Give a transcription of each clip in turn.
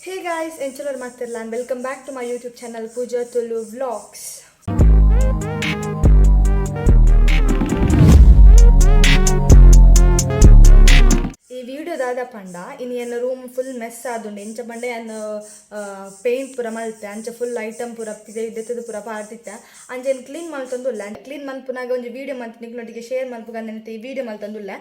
Hey guys, enchilor ಮಾಡ್ತಿರಲ್ಲ and welcome back to my YouTube channel Pooja Tulu Vlogs. ಈ ವಿಡಿಯೋದಾದ ಪಂಡ ಇನ್ನು ಎನ್ನ ರೂಮ್ ಫುಲ್ ಮೆಸ್ ಆದುಂಡು ಎಂಚ ಪಂಡೆ ಎನ್ನ ಪೇಂಟ್ ಪೂರ ಮಲ್ತೆ ಅಂಚ ಫುಲ್ ಐಟಮ್ ಪೂರ ದೆತ್ತದು ಪೂರ ಪಾರ್ತಿತ್ತೆ ಅಂಚೆನ್ ಕ್ಲೀನ್ ಮಲ್ತಂದುಲ್ಲ ಕ್ಲೀನ್ ಮಲ್ಪುನಾಗ ಒಂದು ವಿಡಿಯೋ ಮಲ್ತು ನಿಕ್ಲೊಟ್ಟಿಗೆ ಶೇರ್ ಮಲ್ಪುಗಂತ ಈ ವಿಡಿಯೋ ಮಲ್ತಂದುಲ್ಲ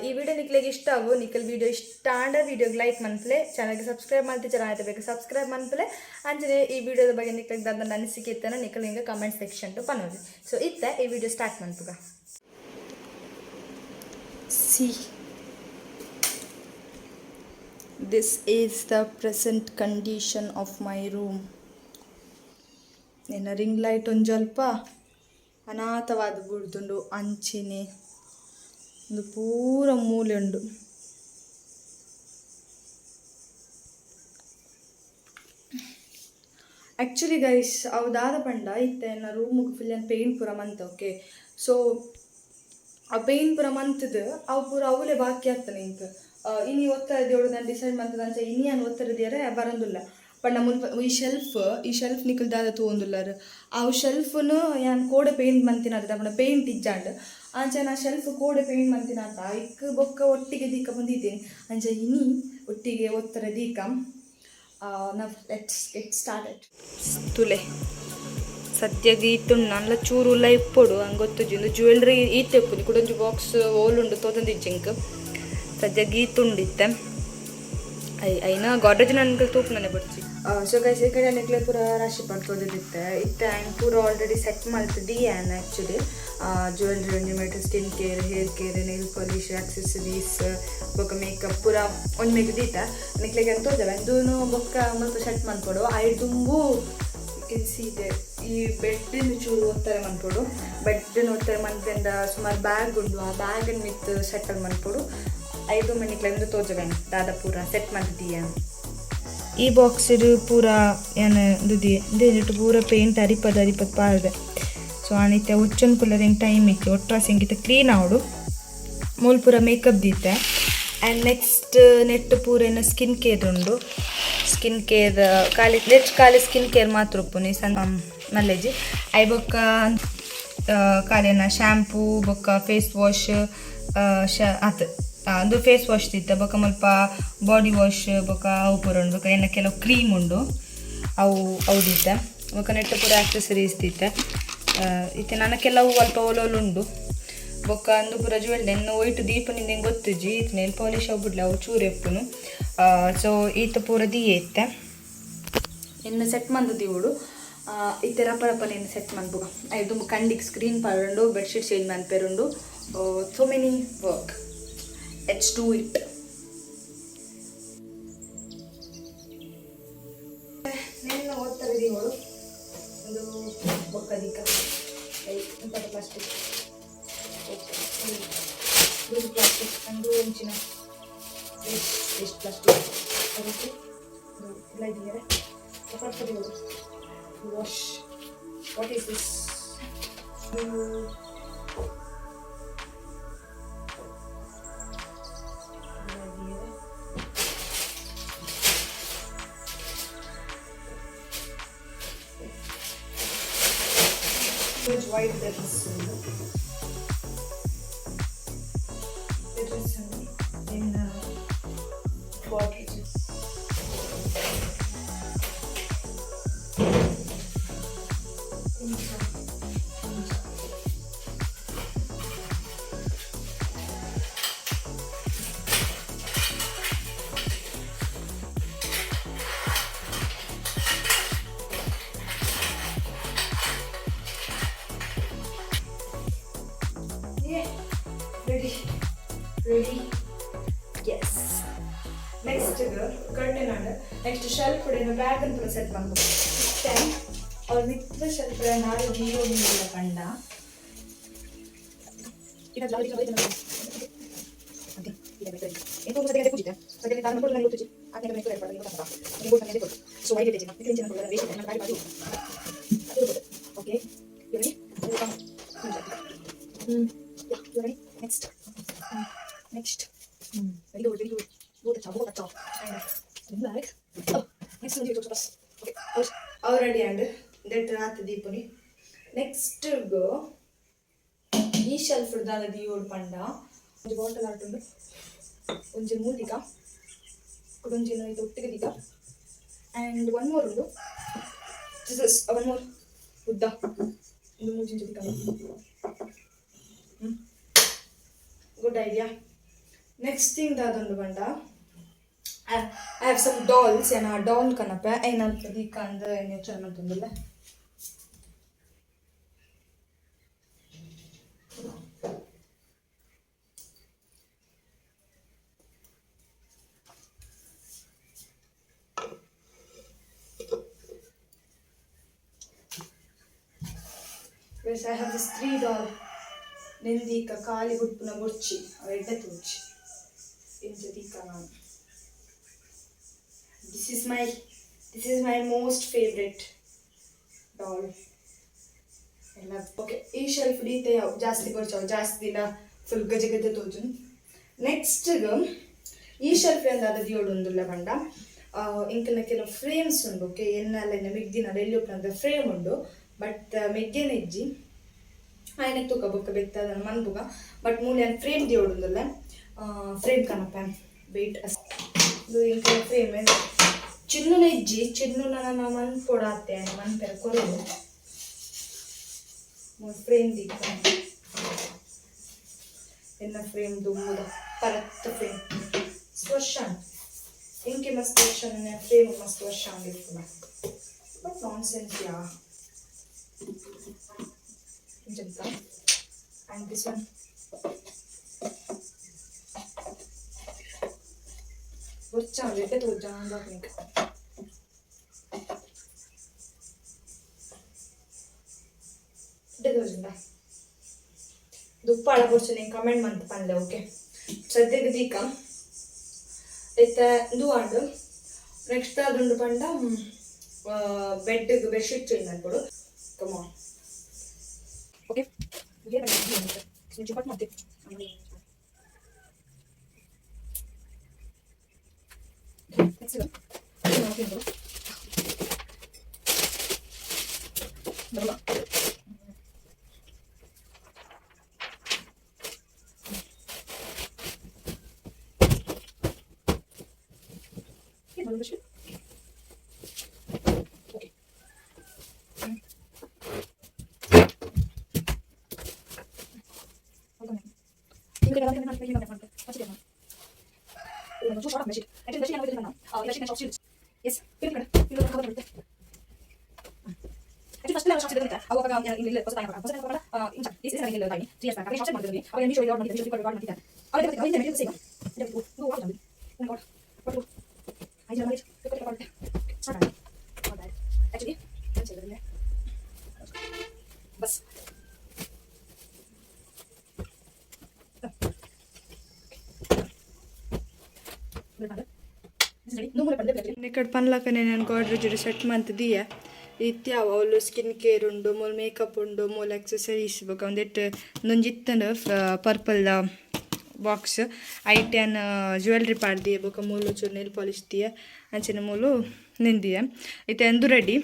ಈ ವಿಡಿಯೋ ನಿಕ್ಲೆಗೆ ಇಷ್ಟ ಆಗು ನಿಕ್ಕಲ್ ವಿಡಿಯೋ ಇಷ್ಟ ಆಂಡ ವಿಡಿಯೋಗೆ ಲೈಕ್ ಮನ್ಪಲೆ ಚಾನಲ್ಗೆ ಸಬ್ಸ್ಕ್ರೈಬ್ ಮಾಡ್ತಿ ಚೆನ್ನಾಗಿ ಬೇಕು ಸಬ್ಸ್ಕ್ರೈಬ್ ಮನ್ಪಲೆ ಅಂಚನೆ ಈ ವಿಡಿಯೋದ ಬಗ್ಗೆ ನಿಕ್ಲೆಗೆ ದಾದ ಅನಿಸಿಕೆ ಇತ್ತನ ನಿಕ್ಕಲ್ ಹಿಂಗೆ ಕಮೆಂಟ್ ಸೆಕ್ಷನ್ ಟು ಪನ್ನೋದು ಸೊ ಇತ್ತೆ ಈ ವಿಡಿಯೋ ಸ್ಟಾರ್ಟ್ ಮನ್ಪುಗ ಸಿ This is the present condition of my room. Nena ring light on jalpa ಅನಾಥವಾದ ಬುಡ್ದುಂಡು ಅಂಚಿನಿ ಒಂದು ಪೂರ ಮೂಲೆ ಉಂಡು. ಆ್ಯಕ್ಚುಲಿ ಗೈಸ್ ಅವದಾದ ಪಂಡ ಇತ್ತೆ ನನ್ನ ರೂಮಿಗೆ ಫುಲ್ ಪೇಂಟ್ ಪೂರ ಮಂತ್ ಓಕೆ ಸೊ ಆ ಪೇಂಟ್ ಪೂರ ಮಂತದ್ದು ಅವು ಪೂರ ಅವಲೇ ಬಾಕಿ ಆಗ್ತಾನೆ ಇಂಕ ಇನಿ ಒತ್ತರದೇವಳು ನಾನು ಡಿಸೈಡ್ ಮಾಡ್ತದೆ ಅಂತ ಇನಿ ನಾನು ಒತ್ತರದಿಯರೆ ಬರೋದಿಲ್ಲ ಬಟ್ ನಮ್ಮ ಈ ಶೆಲ್ಫ್ ನಿಕ್ಕಲ್ದಾದ ತೊಗೊಂದುಲ್ಲಾರು ಆ ಶೆಲ್ಫ್ನು ನಾನು ಕೋಡೆ ಪೇಂಟ್ ಮಂತಿನ ಅದು ಪೇಂಟ್ ಇಜ್ಜಾಂಡ್ ಅಂಚೆ ನಾ ಶೆಲ್ಫ್ ಕೋಡೆ ಪೇಂಟ್ ಮಂತಿನ ಅಂತ ಇಕ್ಕ ಬೊಕ್ಕ ಒಟ್ಟಿಗೆ ದೀಕ ಬಂದಿದ್ದೀನಿ ಅಂಚೆ ಇನಿ ಒಟ್ಟಿಗೆ ಒತ್ತರ ದೀಕ ನಾವು ಲೆಟ್ಸ್ ಗೆಟ್ ಸ್ಟಾರ್ಟೆಡ್ ತುಲೆ ಸದ್ಯಗೆ ಈತು ನಲ್ಲ ಚೂರುಲ್ಲ ಇಪ್ಪೊಡು ಹಂಗೆ ಗೊತ್ತುಜಿಂದು ಜ್ಯುವೆಲ್ರಿ ಈತೆಪ್ಪು ಕುಡೊಂದು ಬಾಕ್ಸ್ ಓಲುಂಡು ತೊಂದಿಜ್ಜಿಂಕ್ ಸದ್ಯ ಗೀತುಂಡಿತ್ತೆ ಐನ ಗಾಡ್ರೇಜ್ ನನಗೆ ತೂಕು ನನಗೆ ಬಿಡ್ತಿ ಸೊ ಗೈಸ್ ಈ ಕಡೆ ನೆಕ್ಲೆ ಪೂರ ರಾಶಿ ಪಡ್ಕೊದಿತ್ತೆ ಇತ್ತೆ ಆ್ಯಂಡ್ ಪೂರ ಆಲ್ರೆಡಿ ಸೆಟ್ ಮಾಡ್ತಿದ್ದಿ ಆ್ಯನ್ ಆ್ಯಕ್ಚುಲಿ ಜ್ಯುವೆಲ್ರಿ ಒಂಜಿ skin care hair care nail polish accessories ಬೊಕ್ಕ ಮೇಕಪ್ ಪೂರ ಒಂದು ಮೇಕ್ ದೀತ ನೆಕ್ಲೆಗೆ ಅಂತ ತೋಜಲ್ಲ ಇದೂ ಬೊಕ್ಕ ಮತ್ತು ಸೆಟ್ ಮಾಡ್ಕೊಡು ಐ ತುಂಬು ಇದೆ ಈ ಬೆಡ್ಡಿನ ಚೂರು ಒತ್ತಾರೆ ಮನ್ಪೊಡು ಬೆಡ್ಡಿನ ಒತ್ತಾರೆ ಮನ್ಪೆಂದ ಸುಮಾರು ಬ್ಯಾಗ್ ಉಂಡು ಆ ಬ್ಯಾಗನ್ನು ಮಿತ್ ಸೆಟಲ್ ಮನ್ಪೊಡು 5 ಮಣಿಕ್ಲೆಂದು ತೋಜಗಂಡು ದಾದ ಪೂರ ಸೆಟ್ ಮಾಡ್ತೀಯ ಈ ಬಾಕ್ಸ್ ಪೂರ ಏನು ದುದಿ ಇದೇನಿಟ್ಟು ಪೂರ ಪೇಂಟ್ ಅರಿಪದ ಪಾರ್ದೆ ಸೊ ಅನಿತ್ಯ ಹುಚ್ಚನ್ ಪುಲ್ಲರ್ ಹೆಂಗೆ ಟೈಮ್ ಇತ್ತು ಒಟ್ಟರ ಸಂಗೀತ ಕ್ಲೀನ್ ಆವಡು ಮೂಲ ಪೂರ ಮೇಕಪ್ ದೀತೆ ಆ್ಯಂಡ್ ನೆಕ್ಸ್ಟ್ ನೆಟ್ ಪೂರ ಏನು ಸ್ಕಿನ್ ಕೇರ್ ಉಂಡು ಸ್ಕಿನ್ ಕೇರ್ ಖಾಲಿ ಸ್ಕಿನ್ ಕೇರ್ ಮಾತ್ರ ಉಪ್ಪುನಿ ಸಣ್ಣ ಮಲ್ಲೆಜಿ ಐ ಬೊಕ್ಕ ಖಾಲಿನ ಶ್ಯಾಂಪೂ ಬೊಕ್ಕ ಫೇಸ್ ವಾಶ್ ಆತು ಅದು ಫೇಸ್ ವಾಶ್ ತಿತ್ತ ಬೊಕ್ಕ ಮಲ್ಪ ಬಾಡಿ ವಾಶ್ ಬೊಕ್ಕ ಅವು ಪೂರ ಉಂಡು ಬೊಕ್ಕ ಏನ ಕೆಲವು ಕ್ರೀಮ್ ಉಂಡು ಅವು ದಿತ್ತೆ ಬೊಕ್ಕ ನೆಟ್ಟ ಪೂರ ಆಕ್ಸೆಸರೀಸ್ ದಿತ್ತೆ ಇತ್ತೆ ನನ್ನ ಕೆಲವು ಅಲ್ಪ ಒಲೊಲುಂಡು ಬೊಕ್ಕ ಅಂದು ಪೂರ ಜ್ಯುವೆಲ್ರಿ ಎನ್ನು ಒಯ್ಟ್ ದೀಪ ನಿಂಗೆ ಗೊತ್ತುಜಿ ಇತ್ತು ನೇಲ್ ಪಾಲಿಶ್ ಆಗ್ಬಿಡ್ಲಿ ಅವು ಚೂರು ಎಪ್ಪುನು ಸೊ ಈತ ಪೂರ ದಿಯೆ ಇತ್ತೆ ಇನ್ನು ಸೆಟ್ ಮಂದು ದಿವಳು ಇತ್ತೆ ರಪ್ಪ ನೀನು ಸೆಟ್ ಮನ್ಪುಗ ಇದು ಕಂಡಿಗೆ ಸ್ಕ್ರೀನ್ ಪಾಡುಂಡು ಬೆಡ್ಶೀಟ್ ಚೇಂಜ್ ಮನ್ಪೇರುಂಡು so many work let's do it నేను ఓత్తరది ఓడు ಒಂದು ಬೊಕ್ಕದಿಕ ಇಂತ ಪ್ಲಾಸ್ಟಿಕ್ ಓಕೆ ಇದು ಪ್ಲಾಸ್ಟಿಕ್ ಅಂದು ಒಂಚಿನ ವೇಸ್ಟ್ ಪ್ಲಾಸ್ಟಿಕ್ ಅದಕ್ಕೆ ಇಲ್ಲ ಇದೆಯಾ ಅಪರ್ಸದಿ ಓಡು wash what is this white dress in body ready yes next curtain under next shelf in the bag and set mango then or with the shelf and our hero in the panda ida jolly jolly okay ida better e tu sadega pujita sadega tan kodla gotuji adne me kore padani kota ni bol tane dekho so why did it change na raise na bag padu okay you ready yeah you ready next very good go the top and bag next okay ಅವು ready and that ರಾತ್ ದೀಪನಿ next ಈ shelf ದಾದ ದೀವೋಡು ಪಂಡ ಒಂದು bottle ಆಟುಂಡು ಒಂಜಿ ಮೂಲಿಕ ಒಂಜಿನ ಇದು ಒಟ್ಟಿಗೆ ದಿಗ ಆ್ಯಂಡ್ ಒನ್ ಮೋರ್ ಉಂಡು ಒನ್ ಮೋರ್ ಉದ್ದ ಒಂದು ಮೂಜಿಂಚು ದಿಕ್ಕ ಗುಡ್ ಐಡಿಯಾ ನೆಕ್ಸ್ಟ್ ಥಿಂಗ್ ದಾದೊಂದು ಪಂಡ ಐ ಹ್ಯಾವ್ ಸಮ್ ಡಾಲ್ಸ್ ಏನ ಡಾಲ್ ಕನಪ ಏನಂತ ದಿಕ್ಕ ಅಂದ್ರೆ ಏನು ಯೋಚನೆ ಮಾಡ್ತಂದಿಲ್ಲ Yes, I have this 3 doll. Nindika Kali Gutpuna Burchi, or Edatuchi. Into the Kanan. This is my most favorite doll. I love. Okay, this shelf dite ಜಾಸ್ತಿ ಬರ್ಚಾವ ಜಾಸ್ತಿ ಇಲ್ಲ full ಗಜಗಜ ತೋಜುನ್ next ಈ shelf ಎಂದಾದ ದಿಯೋಡೊಂದುಲ್ಲ ಬಂಡ ಇಂಕಲ್ನ ಕೆಲವು ಫ್ರೇಮ್ಸ್ ಉಂಡು ಓಕೆ ಎನ್ನಲ್ಲ ಮಿಗ್ದಿನ ಎಲ್ಲಿ frame ಉಂಡು but ಮೆಗ್ಗೆನ ಇಜ್ಜಿ ಆಯ್ನಕ್ಕೆ ತೂಕ ಬೊಕ್ಕ ಬೆತ್ತದ ಮನ್ಪುಗ ಬಟ್ ಮೂಲೆ ಫ್ರೇಮ್ ದಿಯೋಡುಂದಲ್ಲ ಫ್ರೇಮ್ ಕನಪ ವೆಯ್ಟ್ ಇದು ಇಂಕಲ ಫ್ರೇಮ್ ಚಿನ್ನುನ ಇಜ್ಜಿ ಚಿನ್ನುನ ನಮ್ಮ ಮನ್ಪೊಡಾತೆ ಮನ್ಪೆರ ಕೊರಡು ಫ್ರೇಮ್ ದಿಕ್ಕ ಎನ್ನ ಫ್ರೇಮ್ ದುಮ್ಮುದ ಪರತ್ತ ಫ್ರೇಮ್ ಸ್ವರ್ಷನ್ ಇಂಕೆ ಮಸ್ತ್ ವರ್ಷನ್ ಫ್ರೇಮ್ ಮಸ್ತ್ ವರ್ಷ ಆಗಿರ್ತದ but non sense yeah and this one borcha vete to janda pink de dojunda duppala borcha nen comment mant panle okay sadyage dika ete duandu next adundu panda bed sheet change ಮಾಡ್ಕೊಡು come on okay here I you put not it next go okay go double okay double sheet yes first level shots ಇರುತ್ತೆ ಅವಾಗ ಇಲ್ಲಿ ಹೊಸ time ಹೊಸ time ಬರಲ್ಲ ಇಂಚ this is ನನಗೆ time 3 years back shots ಮಾಡಿದ್ವಿ ಅವಾಗ ನೀವು ರೆಕಾರ್ಡ್ ಮಾಡಿದ್ವಿ ರೆಕಾರ್ಡ್ ಮಾಡ್ತಿದ್ದೆ ಅವಾಗ ಅದಕ್ಕೆ ಹಿಂದೆ ಸೇಮ್ ಇದು ವಾಟ್ ಮಾಡಿ ರೆಕಾರ್ಡ್ ಬಟ್ ಐ ಜನ ಮಾಡಿ ರೆಕಾರ್ಡ್ ಸ್ಟಾರ್ಟ್ ಆಗಿದೆ ಆಕ್ಚುಲಿ ನಾನು ಹೇಳಿದ್ರೆ ಬಸ್ ఇక్కడ పనులక నేను గోడ్రేజ్ సెట్ మంత్దియ ಇತ್ಯಾವ ಅವಳು ಸ್ಕಿನ್ ಕೇರ್ ಉಂಡು ಮೂಲ ಮೇಕಪ್ ಉಂಡು ಮೂಲ ಎಕ್ಸಸರೀಸ್ ಬೇಕು ಒಂದಿಟ್ಟು ನೊಂಜಿತ್ತಂಡು ಪರ್ಪಲ್ ಬಾಕ್ಸ್ ಐಟನ್ ಜ್ಯುವೆಲ್ರಿ ಪಾಡ್ದಿಯ ಬೋಕ ಮೂಲು ಚೂರು ನೆಲ್ ಪಾಲಿಶ್ ದಿಯ ಅಂಚಿನ ಮೂಲು ನಿಂದಿಯ ಇತ್ತೆ ಎಂದು ರೆಡಿ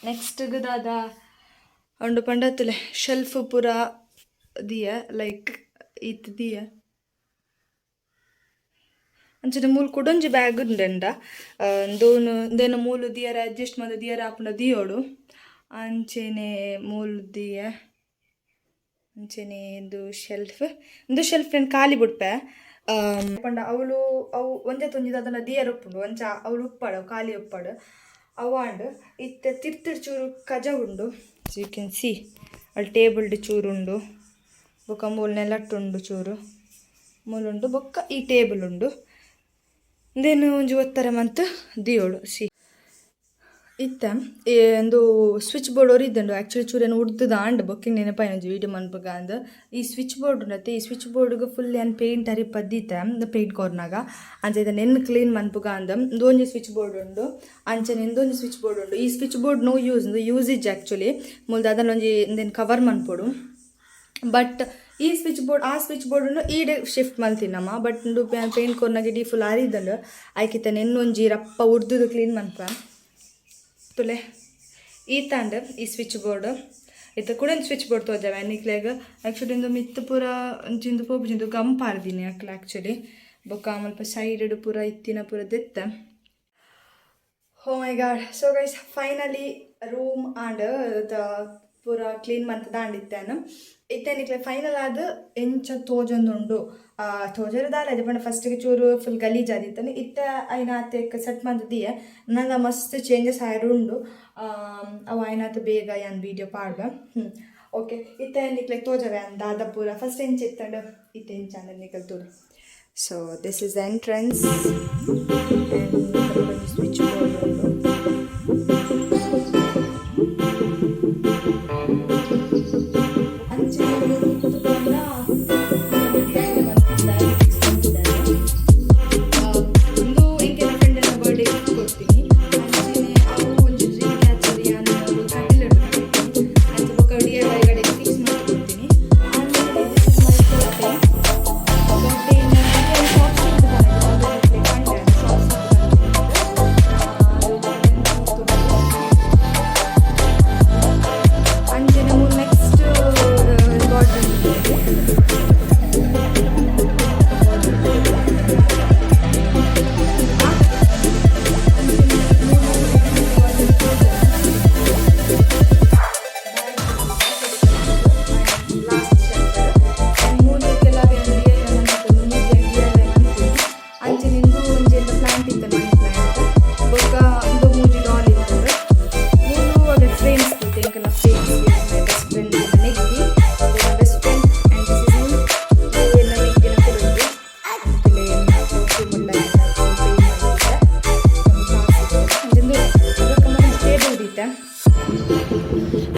ನೆಕ್ಸ್ಟ್ ದಾದ ಉಂಡು ಪಂಡತ್ತಲೆ ಶೆಲ್ಫ್ ಪೂರ ದಿಯ ಲೈಕ್ ಇತ್ತು ದಿಯ ಅಂಚನೆ ಮೂಲು ಕೊಡೊಂಜಿ ಬ್ಯಾಗ್ ಉಂಡೆಂಡ ದೋನು ದೇನ ಮೂಲು ದಿಯರ ಅಡ್ಜಸ್ಟ್ ಮಾಡ ದಿಯರ ಆಪುಂಡ ದಿಯೋಡು ಅಂಚೆನೆ ಮೂಲು ದಿಯ ಅಂಚೆನೆ ಇದು ಶೆಲ್ಫ್ ನಾನು ಖಾಲಿ ಬಿಡ್ಪೆ ಪಂಡ ಅವಳು ಅವು ಒಂದೇ ತೊಂದಿದ ಅದನ್ನು ದಿಯರ್ ಉಪ್ಪುಂಡು ಒಂಚ ಅವಳು ಉಪ್ಪಾಡು ಖಾಲಿ ಉಪ್ಪಾಡು ಅವಾಂಡ್ ಇತ್ತೆ ತಿರ್ತಿರ್ ಚೂರು ಕಜ ಉಂಡು ಯು ಕ್ಯಾನ್ ಸಿ ಅಲ್ಲಿ ಟೇಬಲ್ಡ್ ಚೂರು ಉಂಡು ಬೊಕ್ಕ ಮೂಲು ನೆಲಟ್ಟುಂಡು ಚೂರು ಮೂಲುಂಡು ಬೊಕ್ಕ ಈ ಟೇಬಲ್ ಉಂಡು ದೇನು ಒಂಜಿ ಒತ್ತರ ಮಂತ್ ದಿಯೋಡು ಸಿ ಇತ್ತ ಒಂದು ಸ್ವಿಚ್ ಬೋರ್ಡ್ ಅವ್ರು ಇದ್ದಂಡು ಆ್ಯಕ್ಚುಲಿ ಚೂರೇನು ಉಡ್ದು ಆಂಡ್ ಬೊಕ್ಕಿಂಗ್ ನೆನಪಾಯಿ ಒಂಜಿ ವೀಡಿಯೋ ಮನ್ಪಗ ಅಂದ ಈ ಸ್ವಿಚ್ ಬೋರ್ಡ್ ಉಂಡತ್ತೆ ಈ ಸ್ವಿಚ್ ಬೋರ್ಡ್ಗೆ ಫುಲ್ ಏನು ಪೇಂಟ್ ಹರಿ ಪದ್ದಿತ್ತೆ ಪೇಂಟ್ ಕಾರ್ನಾಗ ಅಂಚೆ ಇದನ್ನು ಎನ್ನು ಕ್ಲೀನ್ ಮನ್ಪಗ ಅಂದ ಒಂದೊಂಜಿ ಸ್ವಿಚ್ ಬೋರ್ಡ್ ಉಂಡು ಅಂಚನೆ ಇಂದೊಂಜಿ ಸ್ವಿಚ್ ಬೋರ್ಡ್ ಉಂಡು ಈ ಸ್ವಿಚ್ ಬೋರ್ಡ್ ಯೂಸೇಜ್ ಆ್ಯಕ್ಚುಲಿ ಮುಲ್ದ ಅದನ್ನೊಂಜಿ ಇಂದೇನು ಕವರ್ ಮನ್ಪೊಡು ಬಟ್ ಈ ಸ್ವಿಚ್ ಬೋರ್ಡ್ ಆ ಸ್ವಿಚ್ ಬೋರ್ಡನ್ನು ಈಡೆ ಶಿಫ್ಟ್ ಮಲ್ತಿನಮ್ಮ ಬಟ್ ಪೇಂಟ್ ಕೊರ್ನಾಗೆ ಡಿ ಫುಲ್ ಆರಿದಂಡು ಆಯ್ಕಿತ್ತಾನೆ ಇನ್ನೊಂಜಿ ರಪ್ಪ ಉರ್ದುದು ಕ್ಲೀನ್ ಮನ್ಪ ತುಲೆ ಈ ತಾಂಡು ಈ ಸ್ವಿಚ್ ಬೋರ್ಡ್ ಇತ್ತ ಕೂಡ ಸ್ವಿಚ್ ಬೋರ್ಡ್ ತೋಜಾವೆ ನಿಕ್ಲೆಗ್ ಆ್ಯಕ್ಚುಲಿ ಇಂದು ಮಿತ್ತು ಪೂರ ಒಂಚಿಂದು ಪೋಪುಜಿಂದು ಗಂಪ್ ಆರ್ದಿನಿ ಅಕ್ಲ ಆ್ಯಕ್ಚುಲಿ ಬೊಕ್ಕ ಮಲ್ಪ ಸೈಡ್ ಪೂರ ಇತ್ತಿನ ಪೂರ ದೆತ್ತ. Oh my god. So guys finally room and ಪೂರ ಕ್ಲೀನ್ ಮಂತ್ ದಾಂಡಿತ್ತೇನು ಇತ್ತೇನಿಕ್ಲೆ ಫೈನಲ್ ಆದ ಎಂಚ ತೋಜೊಂದುಂಡು ತೋಜರದಾಲ ಅದು ಪಂಡ ಫಸ್ಟಿಗೆ ಚೂರು ಫುಲ್ ಗಲೀಜ್ ಆದಿತ್ತನು ಇತ್ತ ಐನಾತೆ ಸೆಟ್ ಮಂದಿಯೇ ನಂಗೆ ಮಸ್ತ್ ಚೇಂಜಸ್ ಆಯ್ರುಂಡು ಅವು ಐನಾತ ಬೇಗ ಏನು ವೀಡಿಯೋ ಪಾಡ್ಬ ಓಕೆ ಇತ್ತ ನಿಕ್ಲೆ ತೋಜವೆ ಅಂದ ಅದ ಪೂರ ಫಸ್ಟ್ ಎಂಚ ಇತ್ತಂಡು ಇತ್ತ ಎಂಚ ಅಂದ್ರೆ ನಿಕಲ್ ತೋರು. So this is the entrance and switch board ಉಂಡು.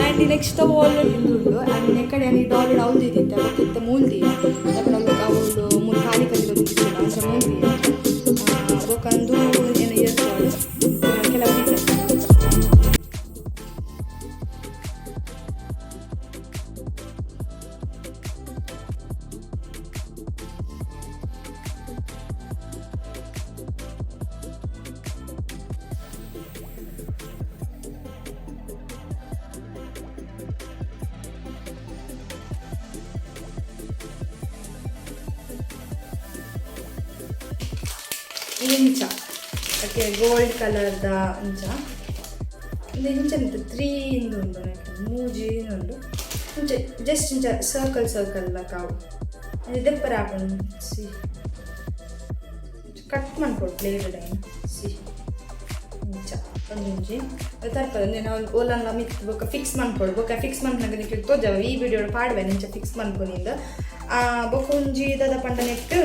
ಆ್ಯಂಡ್ ನೆಕ್ಸ್ಟ್ ವಾಲ್ ಉಂಡು ಆ್ಯಂಡ್ ಎಕ್ಕಡೆ ಅಲ್ಲಿ ಡಾಲ್ ಅವಲ್ದಿದ್ದಿತ್ತೆ ಅವತ್ತಿತ್ತ ಮೂಲ್ದಿ ಅವಳು ಮೂರು ಖಾಲಿ ಕಲಿದು ಅಂಚ ಮೂಲ್ದಿ ಬೊಕಂದು ಏನು ಇಯರ್ಫೋನ್ ಕೆಲವು ಇಂಚ ಓಕೆ ಗೋಲ್ಡ್ ಕಲರ್ದ ಇಂಚ ಇದು ಇಂಚನಿತ್ತು 3 ಇಂದುಂಡು ಮೂಜಿನುಂಡು ಇಂಚ ಜಸ್ಟ್ ಇಂಚ ಸರ್ಕಲ್ ಕಾವು ಅದು ದೆಪ್ಪರ ಹಾಕೊಂಡು ಸಿ ಕಟ್ ಮಾಡ್ಕೊಡು ಪ್ಲೇಟ್ ಸಿ ಇಂಚ ಒಂದು ಇಂಚಿ ತರ್ಪದ ನಾವು ಓಲಂಗ ಮಿತ್ ಬೊಕ್ಕ ಫಿಕ್ಸ್ ಮಾಡ್ಕೊಡು ಬೊಕ್ಕ ಫಿಕ್ಸ್ ಮಾಡ್ನಾಗ ನಿಮಗೆ ತೋಜವ ಈ ವಿಡಿಯೋ ಪಾಡ್ವೆ ಇಂಚ ಫಿಕ್ಸ್ ಮಾಡ್ಕೊಂಡಿಂದ ಬೊಕ್ಕ ಒಂಜಿ ದಾದ ಪಂಡ ನೆಟ್ಟು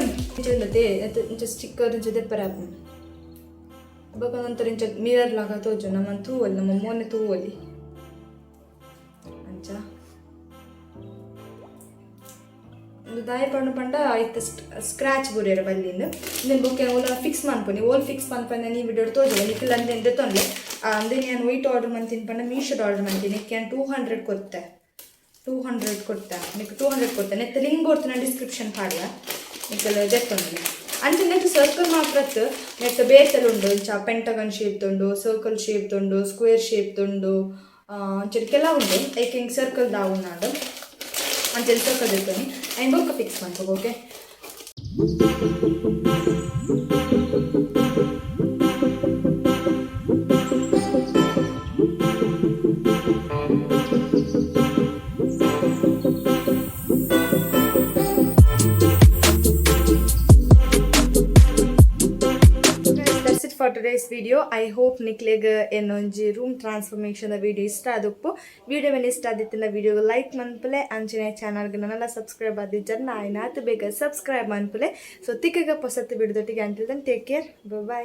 ಇಂಚ ಸ್ಟಿಕ್ಕರ್ ಇಂಚ ದೆಪ್ಪರ ಹಾಕೊಂಡು ಬೊಕ್ಕ ನಂತರ ಇಂಚ ಮಿರರ್ ಲಾಗ ತೋಜು ನಮ್ಮ ತೂವಲ್ಲಿ ನಮ್ಮ ಮೊನ್ನೆ ತೂವಲ್ಲಿ ಅಂಚ ಒಂದು ದಾಯ ಪಂಡ ಆಯ್ತು ಸ್ಕ್ರಾಚ್ ಬುರಿಯರ ಬಲ್ಲಿಂದು ಇಂದಿನ ಬೊಕ್ಕ ಓಲ ಫಿಕ್ಸ್ ಮಾಡ್ಕೊಂಡು ಓಲ್ ಫಿಕ್ಸ್ ಮಾಡ್ಕೊಂಡು ನೀವು ವಿಡಿಯೋ ತೋಜಲ್ಲ ನಿಖಿಲ್ ಅಂದ್ರೆ ಎಂತ ತೊಂದರೆ ಅಂದ್ರೆ ನಾನು ವೈಟ್ ಆರ್ಡರ್ ಮಾಡ್ತೀನಿ ಪಂಡ ಮೀಶೋದ ಆರ್ಡರ್ ಮಾಡ್ತೀನಿ ನಾನು 200 ಕೊಡ್ತೆ 200 ಕೊಡ್ತಾ నీకు 200 ಕೊಡ್ತೆ ನೆತ್ತ ಲಿಂಕ್ ಕೊಡ್ತೀನಿ ಡಿಸ್ಕ್ರಿಪ್ಷನ್ ಪಾಡುವ నీకు ದೆತ್ತೊಂದು ಅಂಚೆ ನೆಟ್ಟು ಸರ್ಕಲ್ ಮಾತ್ರ ನೆತ್ತ ಬೇಸಲು ಉಂಡು ಇಂಚ ಪೆಂಟಗನ್ ಶೇಪ್ ಉಂಡು ಸರ್ಕಲ್ ಶೇಪ್ ಉಂಡು ಸ್ಕ್ವೇರ್ ಶೇಪ್ ಉಂಡು ಅಂಚೆ ಕೆಲವು ಉಂಡು ಏಕೆ ಹಿಂಗೆ ಸರ್ಕಲ್ ದಾವು ನಾಡು ಅಂಚೆ ಸರ್ಕಲ್ ದೆತ್ತೊನಿ ಆ್ಯಂಡ್ ಬೊಕ್ಕ ಫಿಕ್ಸ್ ಮಾಡ್ಕೊ okay. For today's video, I hope nikleg enonji room transformation video ಇಷ್ಟ ಆದಪ್ಪು ವಿಡಿಯೋ ಇಷ್ಟ ಆದಿತ್ತಿನ ವಿಡಿಯೋ ಲೈಕ್ ಮನ್ಪಲೆ ಅಂಚನೆ ಚಾನಲ್ ಗೆ ನನ್ನಲ್ಲ ಸಬ್ಸ್ಕ್ರೈಬ್ ಆದಿಜ್ಜರ್ ನಾಯಿನಾತು ಬೇಗ ಸಬ್ಸ್ಕ್ರೈಬ್ ಮನ್ಪಲೆ ಸೊ ತಿಕ್ಕಗ ಪೊಸತ್ತು ಬಿಡದೊಟ್ಟಿಗೆ until then take care by.